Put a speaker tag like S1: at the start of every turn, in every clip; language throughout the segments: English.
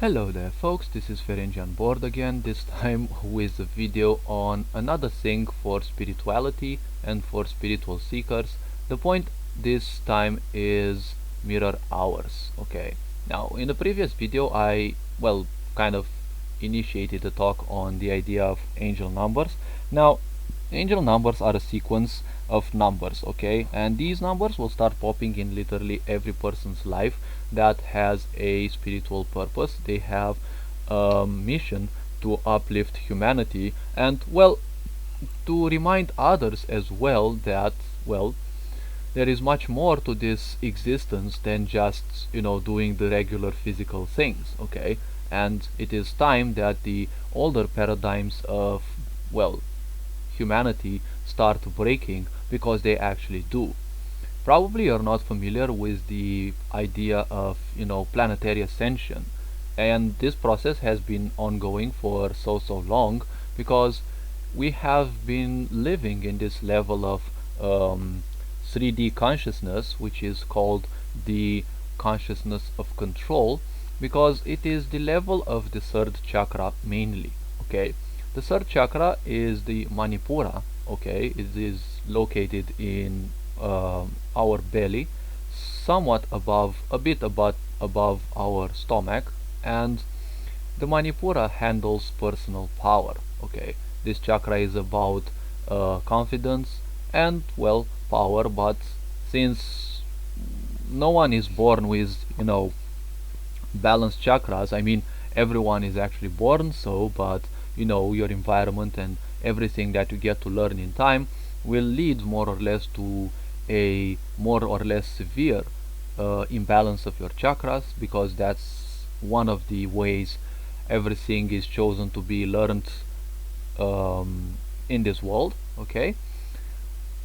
S1: Hello there folks, this is Ferengi on board again, this time with a video on another thing for spirituality and for spiritual seekers. The point this time is mirror hours. Okay, now in the previous video I kind of initiated a talk on the idea of angel numbers. Now angel numbers are a sequence of numbers, okay, and these numbers will start popping in literally every person's life that has a spiritual purpose. They have a mission to uplift humanity and to remind others as well that there is much more to this existence than just doing the regular physical things, okay. And it is time that the older paradigms of humanity start breaking, because they actually do. Probably you're not familiar with the idea of planetary ascension, and this process has been ongoing for so long, because we have been living in this level of 3D consciousness, which is called the consciousness of control, because it is the level of the third chakra mainly, okay. The third chakra is the Manipura, okay. It is located in our belly, somewhat above, a bit above our stomach, and the Manipura handles personal power, okay. This chakra is about confidence and power, but since no one is born with balanced chakras, I mean everyone is actually born so, but your environment and everything that you get to learn in time will lead more or less to a more or less severe imbalance of your chakras, because that's one of the ways everything is chosen to be learned in this world, okay.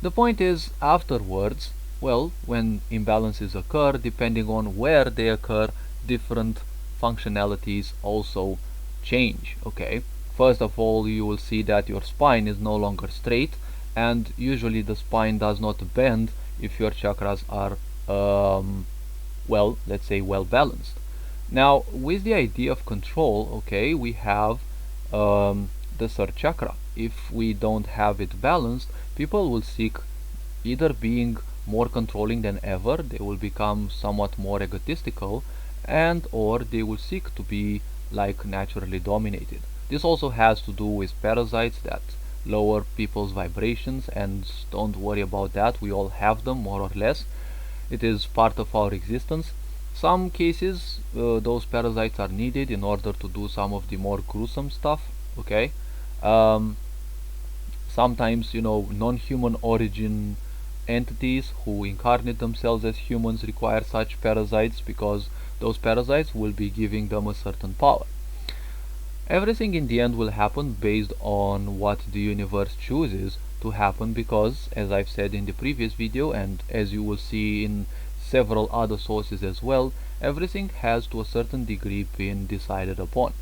S1: The point is, afterwards, when imbalances occur, depending on where they occur, different functionalities also change, okay. First of all, you will see that your spine is no longer straight, and usually the spine does not bend if your chakras are let's say well balanced. Now with the idea of control, okay, we have the third chakra. If we don't have it balanced, people will seek either being more controlling than ever, they will become somewhat more egotistical, and or they will seek to be like naturally dominated. This also has to do with parasites that lower people's vibrations, and don't worry about that, we all have them more or less. It is part of our existence. Some cases those parasites are needed in order to do some of the more gruesome stuff, okay. Sometimes non-human origin entities who incarnate themselves as humans require such parasites, because those parasites will be giving them a certain power. Everything in the end will happen based on what the universe chooses to happen, because as I've said in the previous video, and as you will see in several other sources as well, everything has to a certain degree been decided upon.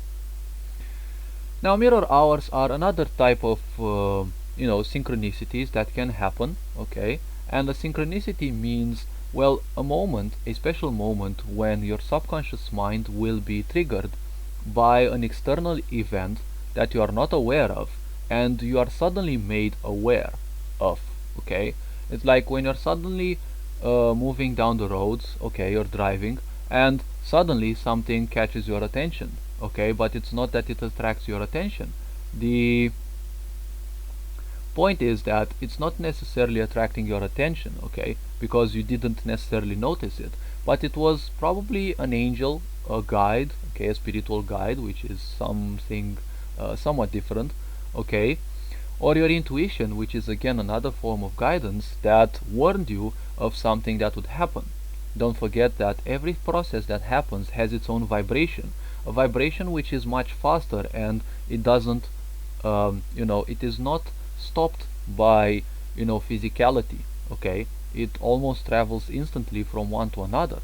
S1: Now mirror hours are another type of synchronicities that can happen, okay. And a synchronicity means a moment, a special moment when your subconscious mind will be triggered by an external event that you are not aware of, and you are suddenly made aware of, okay. It's like when you're suddenly moving down the roads, okay, you're driving, and suddenly something catches your attention, okay, but it's not that it attracts your attention. The point is that it's not necessarily attracting your attention, okay, because you didn't necessarily notice it, but it was probably an angel, a guide, okay, a spiritual guide, which is something somewhat different, okay, or your intuition, which is again another form of guidance that warned you of something that would happen. Don't forget that every process that happens has its own vibration, a vibration which is much faster, and it doesn't it is not stopped by physicality, okay. It almost travels instantly from one to another.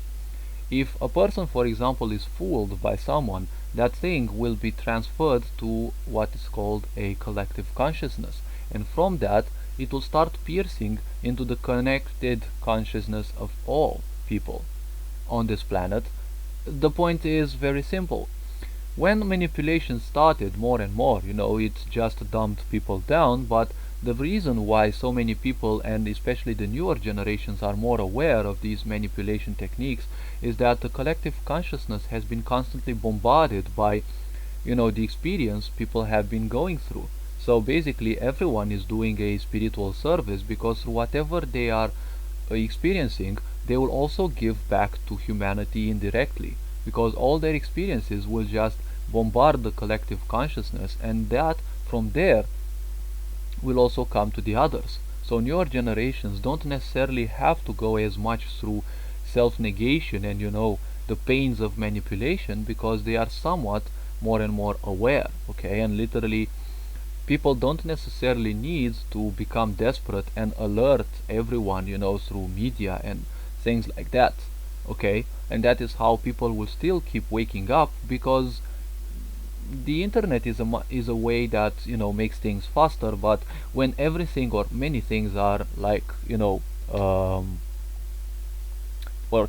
S1: If a person, for example, is fooled by someone, that thing will be transferred to what is called a collective consciousness, and from that it will start piercing into the connected consciousness of all people on this planet. The point is very simple. When manipulation started more and more, it just dumbed people down, but the reason why so many people, and especially the newer generations, are more aware of these manipulation techniques is that the collective consciousness has been constantly bombarded by, the experience people have been going through. So basically, everyone is doing a spiritual service because through whatever they are experiencing, they will also give back to humanity indirectly, because all their experiences will just bombard the collective consciousness, and that from there will also come to the others. So newer generations don't necessarily have to go as much through self-negation and the pains of manipulation, because they are somewhat more and more aware, okay? And literally people don't necessarily need to become desperate and alert everyone, through media and things like that, okay? And that is how people will still keep waking up, because the internet is a way that makes things faster. But when everything or many things are like or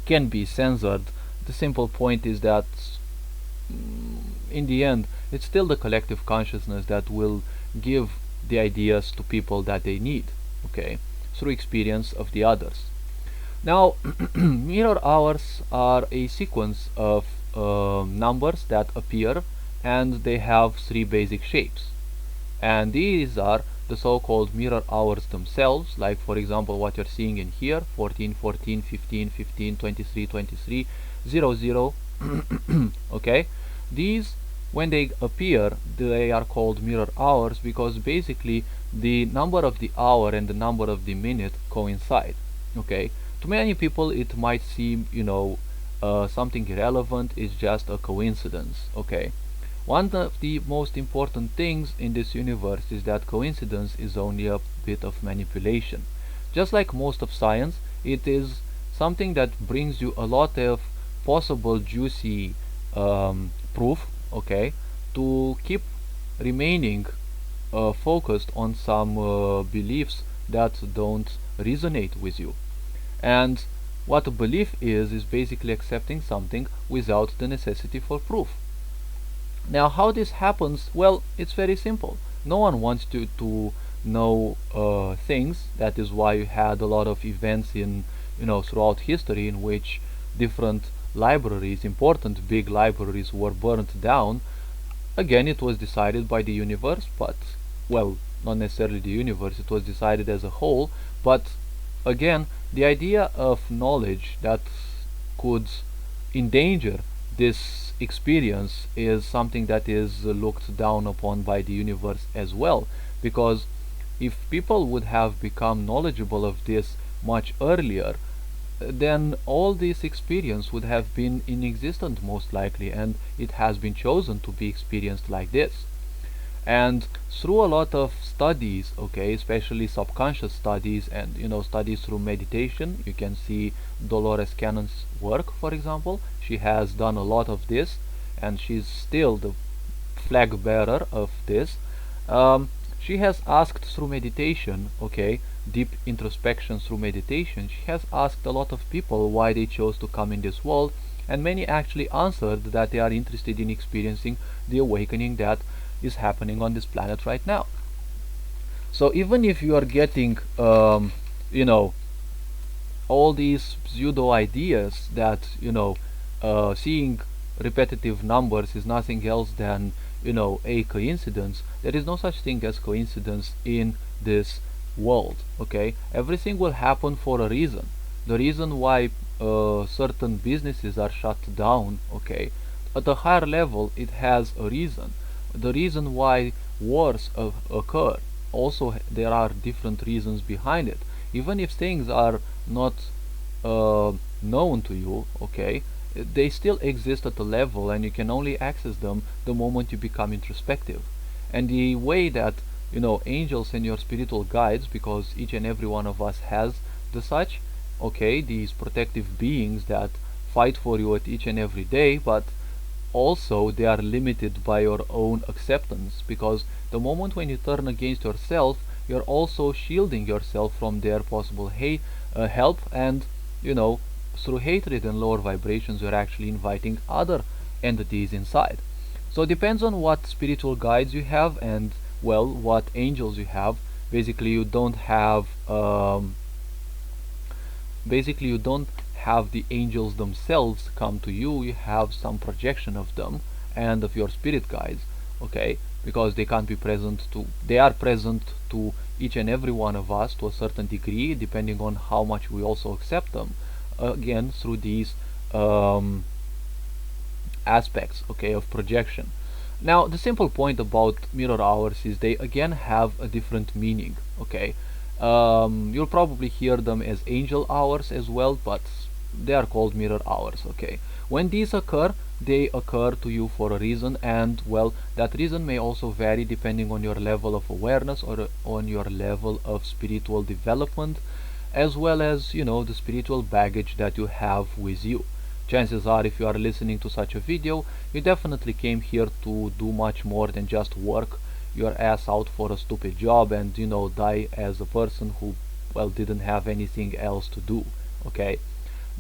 S1: can be censored, the simple point is that in the end it's still the collective consciousness that will give the ideas to people that they need, okay, through experience of the others. Now, mirror hours are a sequence of numbers that appear, and they have three basic shapes. And these are the so-called mirror hours themselves, like for example what you're seeing in here: 14, 14, 15, 15, 23, 23, 0, 0. Okay, these, when they appear, they are called mirror hours because basically the number of the hour and the number of the minute coincide. Okay, to many people it might seem something irrelevant, it's just a coincidence. Okay, one of the most important things in this universe is that coincidence is only a bit of manipulation. Just like most of science, it is something that brings you a lot of possible juicy proof, okay, to keep remaining focused on some beliefs that don't resonate with you. And what a belief is basically accepting something without the necessity for proof. Now, how this happens? Well, it's very simple. No one wants to know things. That is why you had a lot of events in throughout history in which different libraries, important big libraries, were burnt down. Again, it was decided by the universe, but well, not necessarily the universe. It was decided as a whole. But again, the idea of knowledge that could endanger this experience is something that is looked down upon by the universe as well, because if people would have become knowledgeable of this much earlier, then all this experience would have been inexistent most likely, and it has been chosen to be experienced like this. And through a lot of studies, okay, especially subconscious studies and studies through meditation, you can see Dolores Cannon's work, for example. She has done a lot of this, and she's still the flag bearer of this. She has asked through meditation, okay, deep introspection through meditation, she has asked a lot of people why they chose to come in this world, and many actually answered that they are interested in experiencing the awakening that is happening on this planet right now. So even if you are getting all these pseudo ideas that seeing repetitive numbers is nothing else than a coincidence, there is no such thing as coincidence in this world. Okay, everything will happen for a reason. The reason why certain businesses are shut down, okay, at a higher level, it has a reason. The reason why wars occur, also there are different reasons behind it. Even if things are not known to you, okay, they still exist at a level, and you can only access them the moment you become introspective. And the way that angels and your spiritual guides, because each and every one of us has the such, okay, these protective beings that fight for you at each and every day, but also they are limited by your own acceptance, because the moment when you turn against yourself, you're also shielding yourself from their possible help, and through hatred and lower vibrations, you're actually inviting other entities inside. So it depends on what spiritual guides you have and, well, what angels you have. Basically you don't have basically you don't have the angels themselves come to you. You have some projection of them and of your spirit guides, okay, because they can't be present to they are present to each and every one of us to a certain degree, depending on how much we also accept them, again through these aspects, okay, of projection. Now the simple point about mirror hours is they again have a different meaning, okay. You'll probably hear them as angel hours as well, but they are called mirror hours, okay. When these occur, they occur to you for a reason, and, well, that reason may also vary depending on your level of awareness or on your level of spiritual development, as well as, you know, the spiritual baggage that you have with you. Chances are, if you are listening to such a video, you definitely came here to do much more than just work your ass out for a stupid job and, you know, die as a person who, well, didn't have anything else to do, okay.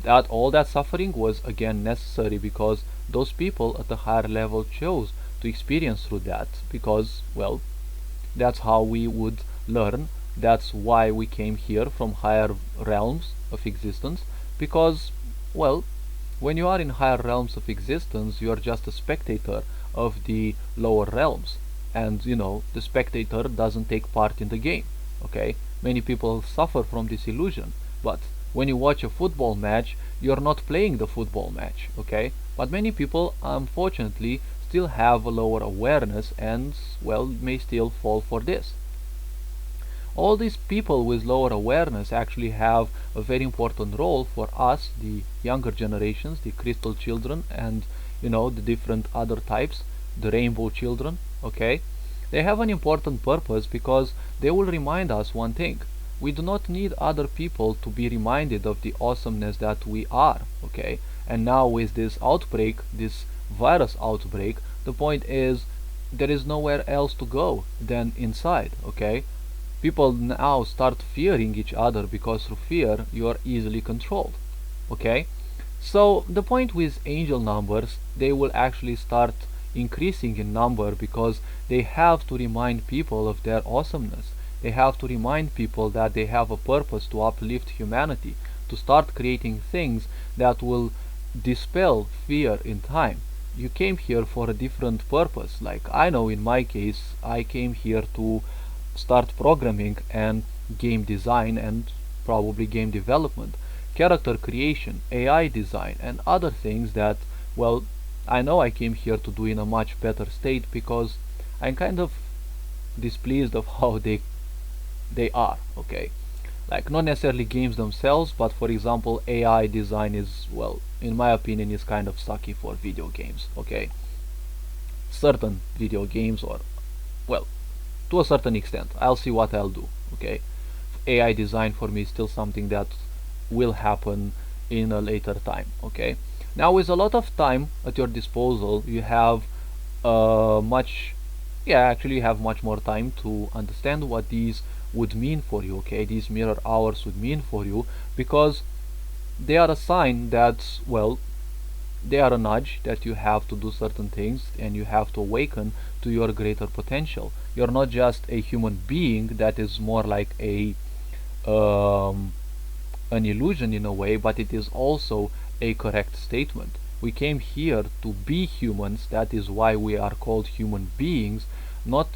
S1: That all that suffering was again necessary because those people at a higher level chose to experience through that, because, well, that's how we would learn. That's why we came here from higher realms of existence, because, well, when you are in higher realms of existence, you are just a spectator of the lower realms, and, you know, the spectator doesn't take part in the game, okay. Many people suffer from this illusion, but when you watch a football match, you're not playing the football match, okay. But many people, unfortunately, still have a lower awareness and, well, may still fall for this. All these people with lower awareness actually have a very important role for us, the younger generations, the crystal children, and, you know, the different other types, the rainbow children, okay. They have an important purpose because they will remind us one thing: we do not need other people to be reminded of the awesomeness that we are, okay. And now with this outbreak, this virus outbreak, the point is there is nowhere else to go than inside, okay. People now start fearing each other because through fear you are easily controlled, okay. So the point with angel numbers, they will actually start increasing in number because they have to remind people of their awesomeness. They have to remind people that they have a purpose to uplift humanity, to start creating things that will dispel fear in time. You came here for a different purpose. Like, I know in my case, I came here to start programming and game design and probably game development, character creation, AI design, and other things that, well, I know I came here to do in a much better state because I'm kind of displeased of how they are, okay. Like, not necessarily games themselves, but for example AI design is, well, in my opinion, is kind of sucky for video games, okay. Certain video games, or, well, to a certain extent. I'll see what I'll do, okay. AI design for me is still something that will happen in a later time, okay. Now with a lot of time at your disposal, you have much actually you have much more time to understand what these would mean for you, okay. These mirror hours would mean for you because they are a sign that, well, they are a nudge that you have to do certain things and you have to awaken to your greater potential. You're not just a human being that is more like a an illusion in a way, but it is also a correct statement. We came here to be humans, that is why we are called human beings, not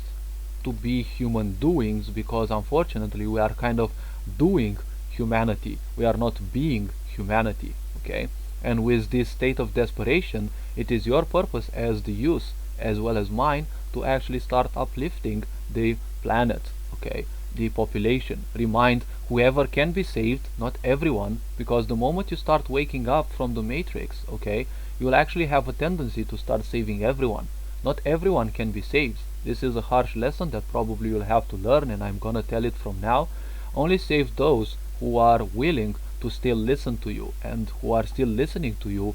S1: to be human doings, because unfortunately we are kind of doing humanity. We are not being humanity, okay? And with this state of desperation, it is your purpose as the youth, as well as mine, to actually start uplifting the planet, okay, the population. Remind whoever can be saved, not everyone, because the moment you start waking up from the matrix, okay, you will actually have a tendency to start saving everyone. Not everyone can be saved. This is a harsh lesson that probably you'll have to learn, and I'm gonna tell it from now. Only save those who are willing to still listen to you and who are still listening to you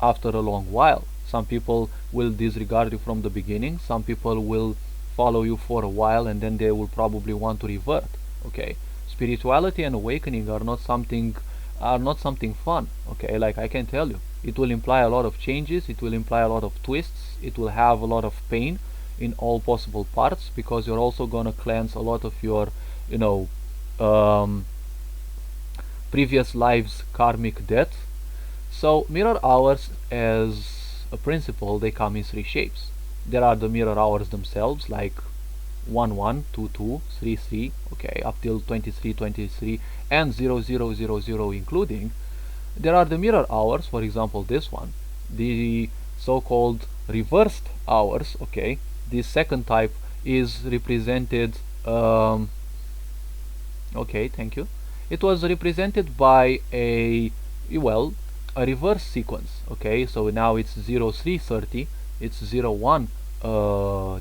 S1: after a long while. Some people will disregard you from the beginning, some people will follow you for a while, and then they will probably want to revert, okay. Spirituality and awakening are not something fun, okay. Like, I can tell you, it will imply a lot of changes, it will imply a lot of twists, it will have a lot of pain in all possible parts, because you're also gonna cleanse a lot of your, you know, um, previous lives karmic debt. So mirror hours, as a principle, they come in three shapes. There are the mirror hours themselves, like 1 1, 2 2, 3 3, okay, up till 23 23, and 0 0 0 0 including. There are the mirror hours, for example this one, the so-called reversed hours, okay. This second type is represented, okay, thank you. It was represented by a, well, a reverse sequence, okay. So now it's 0 3 30, it's 0 1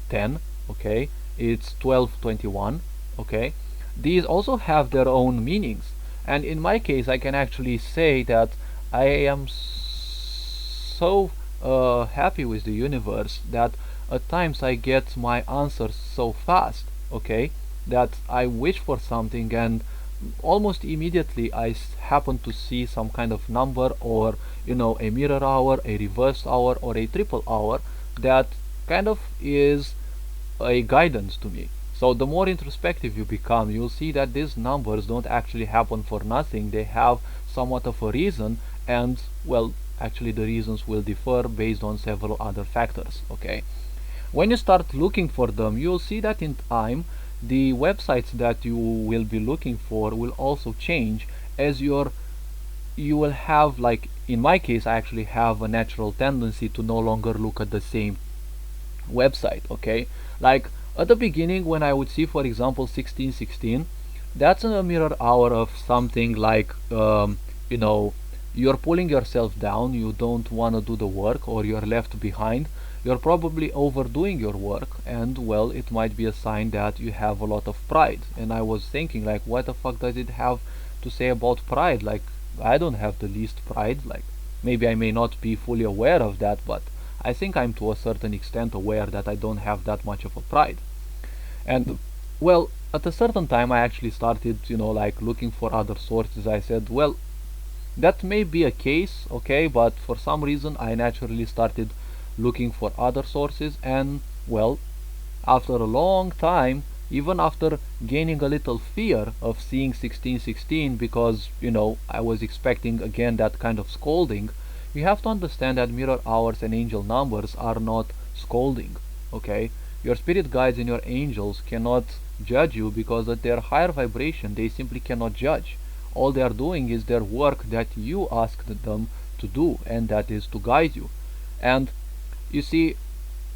S1: 10, okay, it's 12 21, okay. These also have their own meanings, and in my case I can actually say that I am so happy with the universe that at times I get my answers so fast, okay, that I wish for something and almost immediately I happen to see some kind of number, or you know, a mirror hour, a reversed hour, or a triple hour that kind of is a guidance to me. So the more introspective you become, you'll see that these numbers don't actually happen for nothing. They have somewhat of a reason, and well, actually the reasons will differ based on several other factors, okay. When you start looking for them, you'll see that in time the websites that you will be looking for will also change, as you will have, like in my case, I actually have a natural tendency to no longer look at the same website, okay. Like at the beginning, when I would see, for example, 1616, that's a mirror hour of something like, you know, you're pulling yourself down, you don't want to do the work, or you're left behind, you're probably overdoing your work, and well, it might be a sign that you have a lot of pride. And I was thinking, like, what the fuck does it have to say about pride? Like, I don't have the least pride. Like, maybe I may not be fully aware of that, but I think I'm to a certain extent aware that I don't have that much of a pride. And well, at a certain time I actually started, you know, like looking for other sources. I said, well, that may be a case, okay, but for some reason I naturally started looking for other sources, and well, after a long time, even after gaining a little fear of seeing 1616, because you know, I was expecting again that kind of scolding, you have to understand that mirror hours and angel numbers are not scolding, okay. Your spirit guides and your angels cannot judge you, because at their higher vibration they simply cannot judge. All they are doing is their work that you asked them to do, and that is to guide you. And you see,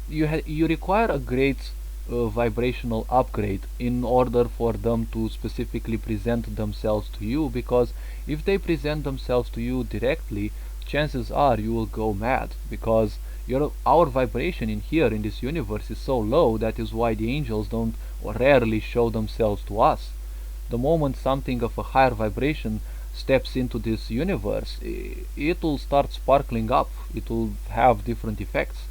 S1: you require a great vibrational upgrade in order for them to specifically present themselves to you, because if they present themselves to you directly, chances are you will go mad, because our vibration in here in this universe is so low. That is why the angels don't, or rarely, show themselves to us. The moment something of a higher vibration steps into this universe, it will start sparkling up, it will have different effects.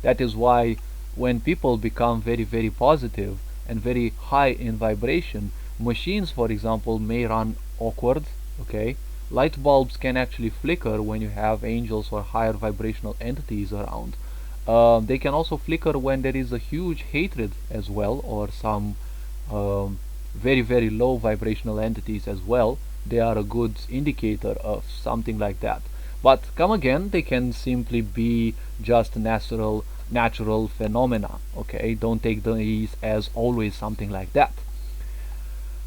S1: That is why when people become very, very positive and very high in vibration, machines, for example, may run awkward, okay. Light bulbs can actually flicker when you have angels or higher vibrational entities around. They can also flicker when there is a huge hatred as well, or some very, very low vibrational entities as well. They are a good indicator of something like that. But come again, they can simply be just natural phenomena, okay. Don't take these as always something like that.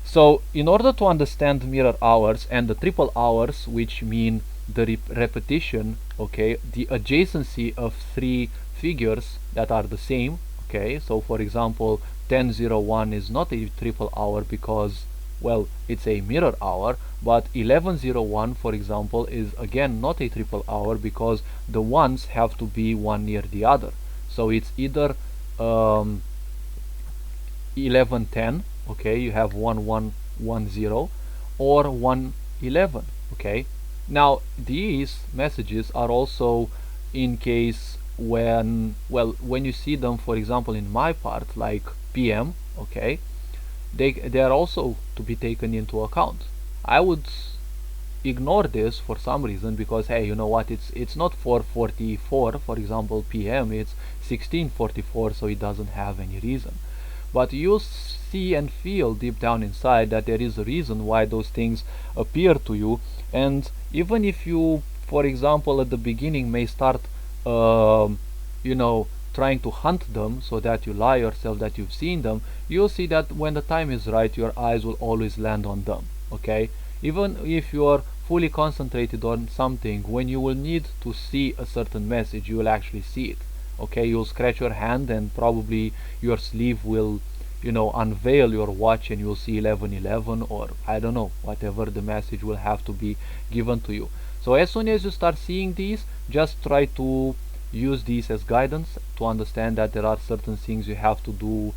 S1: So in order to understand mirror hours and the triple hours, which mean the repetition, okay, the adjacency of three figures that are the same, okay. So for example, 1001 is not a triple hour because, well, it's a mirror hour, but 1101, for example, is again not a triple hour because the ones have to be one near the other. So it's either 1110, okay, you have 1110, or 111, okay. Now these messages are also in case when, well, when you see them, for example, in my part, like PM, okay, they are also to be taken into account. I would ignore this for some reason because hey, you know what, it's not 4:44 for example p.m., it's 16:44, so it doesn't have any reason. But you see and feel deep down inside that there is a reason why those things appear to you. And even if you, for example, at the beginning may start you know, trying to hunt them so that you lie yourself that you've seen them, you'll see that when the time is right your eyes will always land on them. Okay, even if you are fully concentrated on something, when you will need to see a certain message you will actually see it. Okay, you'll scratch your hand and probably your sleeve will, you know, unveil your watch and you'll see 11:11, or I don't know, whatever the message will have to be given to you. So as soon as you start seeing these, just try to use these as guidance to understand that there are certain things you have to do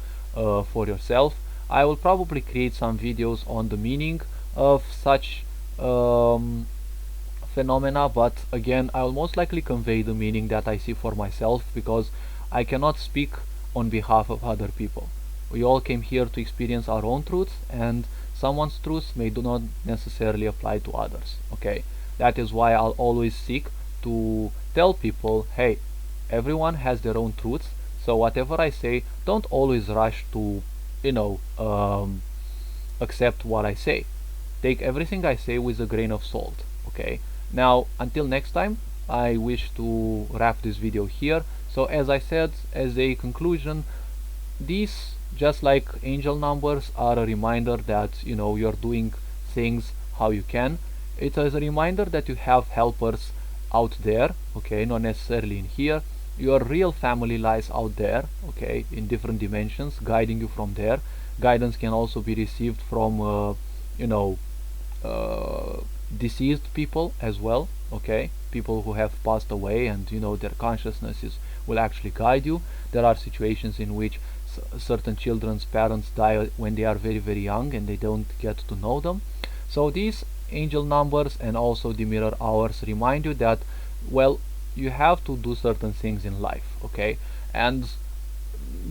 S1: for yourself. I will probably create some videos on the meaning of such phenomena, but again I will most likely convey the meaning that I see for myself, because I cannot speak on behalf of other people. We all came here to experience our own truths, and someone's truths may do not necessarily apply to others. Okay, that is why I'll always seek to tell people, hey, everyone has their own truths, so whatever I say, don't always rush to, you know, accept what I say. Take everything I say with a grain of salt. Okay, now until next time, I wish to wrap this video here. So as I said, as a conclusion, these, just like angel numbers, are a reminder that, you know, you're doing things how you can. It is a reminder that you have helpers out there, okay, not necessarily in here. Your real family lies out there, okay, in different dimensions, guiding you from there. Guidance can also be received from you know, deceased people as well, okay, people who have passed away, and you know, their consciousnesses will actually guide you. There are situations in which certain children's parents die when they are very very young and they don't get to know them. So these angel numbers and also the mirror hours remind you that, well, you have to do certain things in life, okay. And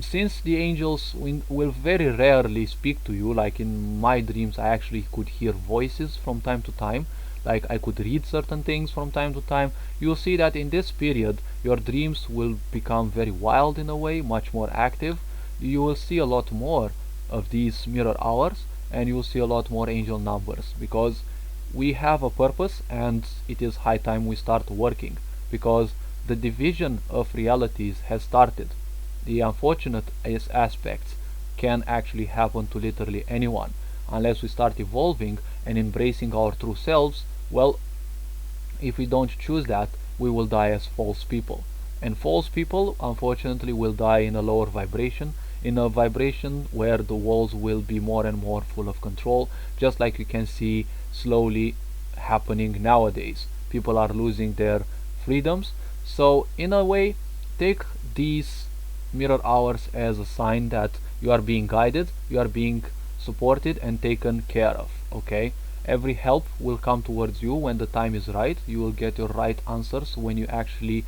S1: since the angels will very rarely speak to you, like in my dreams I actually could hear voices from time to time, like I could read certain things from time to time, you'll see that in this period your dreams will become very wild in a way, much more active. You will see a lot more of these mirror hours, and you will see a lot more angel numbers, because we have a purpose and it is high time we start working, because the division of realities has started. The unfortunate aspects can actually happen to literally anyone. Unless we start evolving and embracing our true selves, well, if we don't choose that, we will die as false people. And false people, unfortunately, will die in a lower vibration, in a vibration where the walls will be more and more full of control, just like you can see slowly happening nowadays. People are losing their freedoms. So in a way, take these mirror hours as a sign that you are being guided, you are being supported and taken care of, okay. Every help will come towards you when the time is right. You will get your right answers when you actually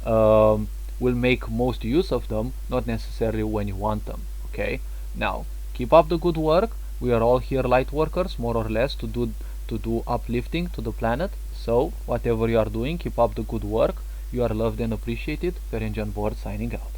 S1: will make most use of them, not necessarily when you want them, okay. Now keep up the good work. We are all here light workers, more or less, to do uplifting to the planet. So whatever you are doing, keep up the good work. You are loved and appreciated. Ferenjan Board signing out.